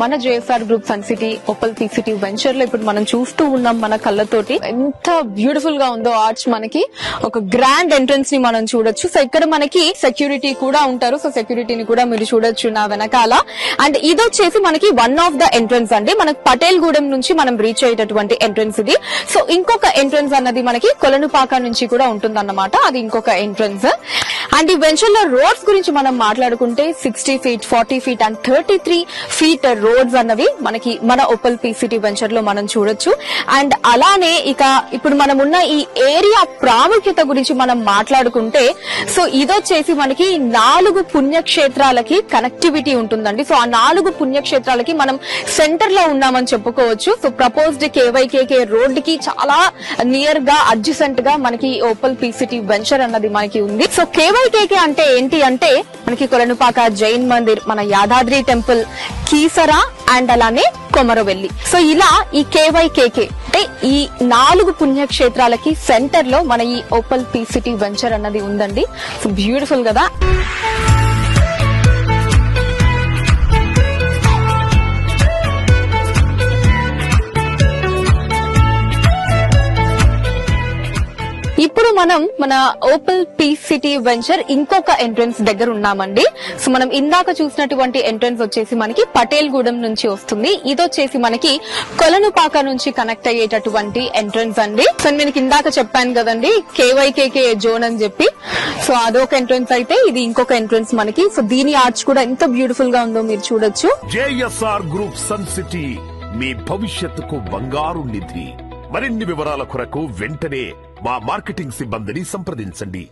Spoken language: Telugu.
మన JSR group sun city opal PCT venture లో ఇప్పుడు మనం చూస్తూ ఉన్నాం మన కళ్ళతోటి. ఎంత బ్యూటిఫుల్ గా ఉందో ఆర్చ్. మనకి ఒక గ్రాండ్ ఎంట్రన్స్ ని మనం చూడొచ్చు. సో ఇక్కడ మనకి సెక్యూరిటీ కూడా ఉంటారు. సో సెక్యూరిటీని కూడా మీరు చూడొచ్చు నా వెనకాల. అండ్ ఇది వచ్చేసి మనకి వన్ ఆఫ్ ద ఎంట్రన్స్ అండి. మనకి పటేల్ గూడెం నుంచి మనం రీచ్ అయ్యేటటువంటి ఎంట్రన్స్ ఇది. సో ఇంకొక ఎంట్రన్స్ అన్నది మనకి కొలనుపాక నుంచి కూడా ఉంటుందన్నమాట. అది ఇంకొక ఎంట్రన్స్. అండ్ ఈ వెంచర్ లో రోడ్స్ గురించి మనం మాట్లాడుకుంటే 60 feet, 40 feet and 33 feet roads అన్నవి మనకి మన ఓపల్ పీసీటీ వెంచర్ లో మనం చూడొచ్చు. అండ్ అలానే ఇక ఇప్పుడు మనం ఉన్న ఈ ఏరియా ప్రాముఖ్యత గురించి మనం మాట్లాడుకుంటే సో ఇదొచ్చేసి మనకి 4 పుణ్యక్షేత్రాలకి కనెక్టివిటీ ఉంటుందండి. సో ఆ 4 పుణ్యక్షేత్రాలకి మనం సెంటర్ లో ఉన్నామని చెప్పుకోవచ్చు. సో ప్రపోజ్డ్ కేవైకేకే రోడ్ కి చాలా నియర్ గా అడ్జసెంట్ గా మనకి ఓపల్ పీసీటీ వెంచర్ అన్నది మనకి ఉంది. సో కేవైకేకే అంటే ఏంటి అంటే మనకి కొలనుపాక జైన్ మందిర్, మన యాదాద్రి టెంపుల్, కీసరా అండ్ అలానే కొమరవెల్లి. సో ఇలా ఈ కేవైకేకే అంటే ఈ 4 పుణ్యక్షేత్రాలకి సెంటర్ లో మన ఈ ఓపల్ పీసీటీ వెంచర్ అన్నది ఉందండి. సో బ్యూటిఫుల్ కదా. ఇప్పుడు మనం మన ఓపల్ పీసీటీ వెంచర్ ఇంకొక ఎంట్రన్స్ దగ్గర ఉన్నామండి. సో మనం ఇందాక చూసినటువంటి ఎంట్రన్స్ వచ్చేసి మనకి పటేల్ గూడెం నుంచి వస్తుంది. ఇది వచ్చేసి మనకి కొలనుపాక నుంచి కనెక్ట్ అయ్యేటటువంటి ఎంట్రన్స్ అండి. సో నేను ఇందాక చెప్పాను కదండి కేవైకేకే జోన్ అని చెప్పి. సో అదొక ఎంట్రన్స్ అయితే ఇది ఇంకొక ఎంట్రన్స్ మనకి. సో దీని ఆర్చ్ కూడా ఎంత బ్యూటిఫుల్ గా ఉందో మీరు చూడొచ్చు. జేఎస్ఆర్ గ్రూప్ సన్ సిటీ మీ భవిష్యత్తుకు బంగారు నిధి. మరిన్ని వివరాల కొరకు వెంటనే మా మార్కెటింగ్ సిబ్బందిని సంప్రదించండి.